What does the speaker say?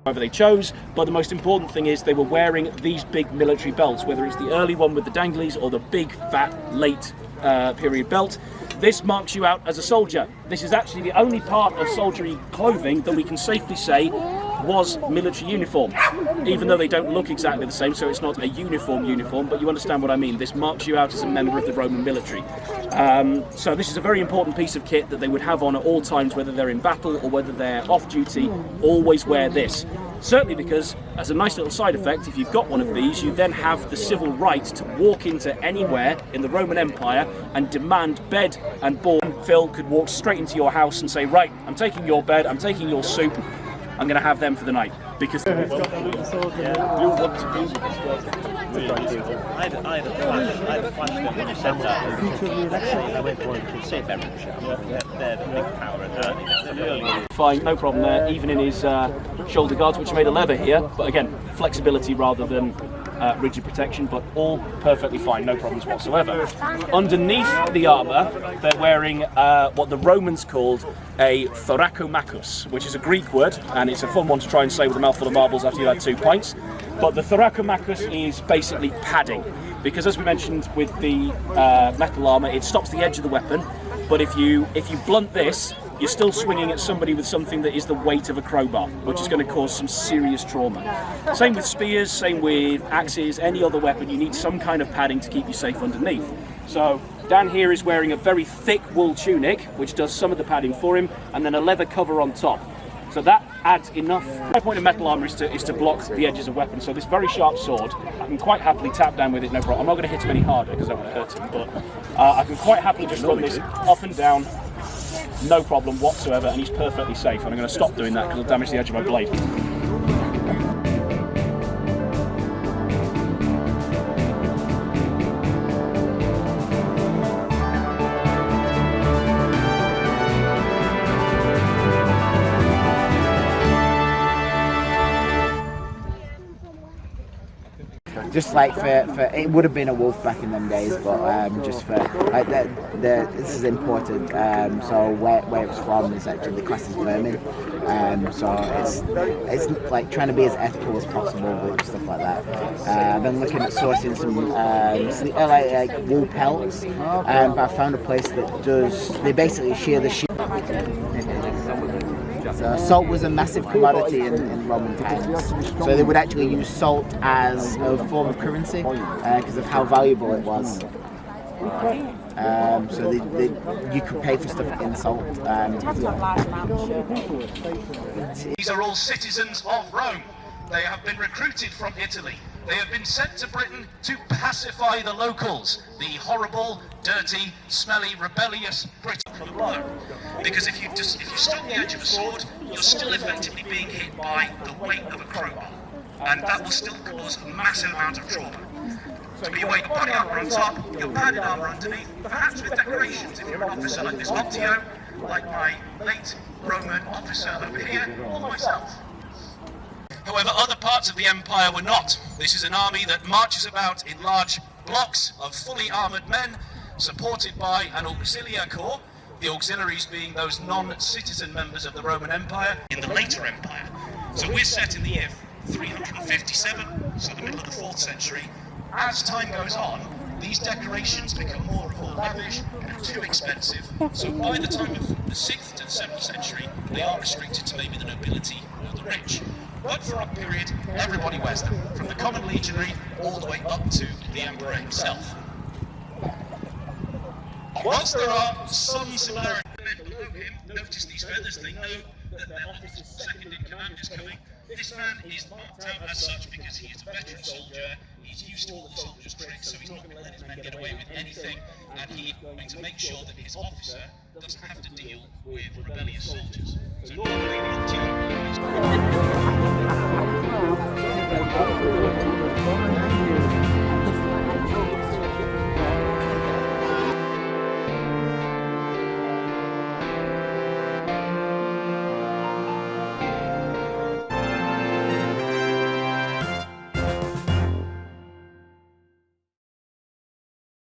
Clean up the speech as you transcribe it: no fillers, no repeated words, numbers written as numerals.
Whoever they chose, but the most important thing is they were wearing these big military belts, whether it's the early one with the danglies or the big fat late period belt. This marks you out as a soldier. This is actually the only part of soldiery clothing that we can safely say was military uniform, even though they don't look exactly the same, so it's not a uniform, but you understand what I mean. This marks you out as a member of the Roman military. So this is a very important piece of kit that they would have on at all times, whether they're in battle or whether they're off duty. Always wear this. Certainly because, as a nice little side effect, if you've got one of these, you then have the civil right to walk into anywhere in the Roman Empire and demand bed and board. Phil could walk straight into your house and say, right, I'm taking your bed, I'm taking your soup, I'm going to have them for the night. Because I had a flash when you said that. I went to one and could say Derventio. They're the big power and early. Fine, no problem there, even in his shoulder guards, which are made of leather here, but again, flexibility rather than rigid protection, but all perfectly fine, no problems whatsoever. Underneath the armour, they're wearing what the Romans called a thorakomachus, which is a Greek word, and it's a fun one to try and say with a mouthful of marbles after you had 2 pints. But the thorakomachus is basically padding, because as we mentioned with the metal armour, it stops the edge of the weapon, but if you blunt this, you're still swinging at somebody with something that is the weight of a crowbar, which is going to cause some serious trauma. Same with spears, same with axes, any other weapon, you need some kind of padding to keep you safe underneath. So Dan here is wearing a very thick wool tunic, which does some of the padding for him, and then a leather cover on top. So that adds enough. My point of metal armour is to block the edges of weapons. So this very sharp sword, I can quite happily tap down with it, no problem. I'm not going to hit him any harder because I don't want to hurt him, but I can quite happily just run this up and down, no problem whatsoever, and he's perfectly safe. And I'm going to stop doing that because it'll damage the edge of my blade. Just like for it would have been a wolf back in them days, but just for like this is imported. So where it's from is actually the class is vermin. So it's like trying to be as ethical as possible with stuff like that. I've been looking at sourcing some like wool pelts, but I found a place that they basically shear the sheep. So salt was a massive commodity in Roman times. So they would actually use salt as a form of currency because of how valuable it was. So you could pay for stuff in salt. These are all citizens of Rome. They have been recruited from Italy. They have been sent to Britain to pacify the locals, the horrible, dirty, smelly, rebellious British from below. Because if you stop the edge of a sword, you're still effectively being hit by the weight of a crowbar, and that will still cause a massive amount of trauma. So you wear your body armour on top, your padded armour underneath, perhaps with decorations if you're an officer like this Optio, like my late Roman officer over here, or myself. However, other parts of the empire were not. This is an army that marches about in large blocks of fully armoured men, supported by an auxiliary corps, the auxiliaries being those non-citizen members of the Roman Empire in the later empire. So we're set in the year 357, so the middle of the 4th century. As time goes on, these decorations become more and more lavish and too expensive. So by the time of the 6th to the 7th century, they are restricted to maybe the nobility or the rich. But for a period, everybody wears them, from the common legionary all the way up to the emperor himself. Whilst there are some similarities, the men below him notice these feathers, they know that their officer's second in command is coming. This man is marked out as such because he is a veteran soldier, he's used to all the soldier's tricks, so he's not going to let his men get away with anything, and he's going to make sure that his officer doesn't have to deal with rebellious soldiers. So normally, Optio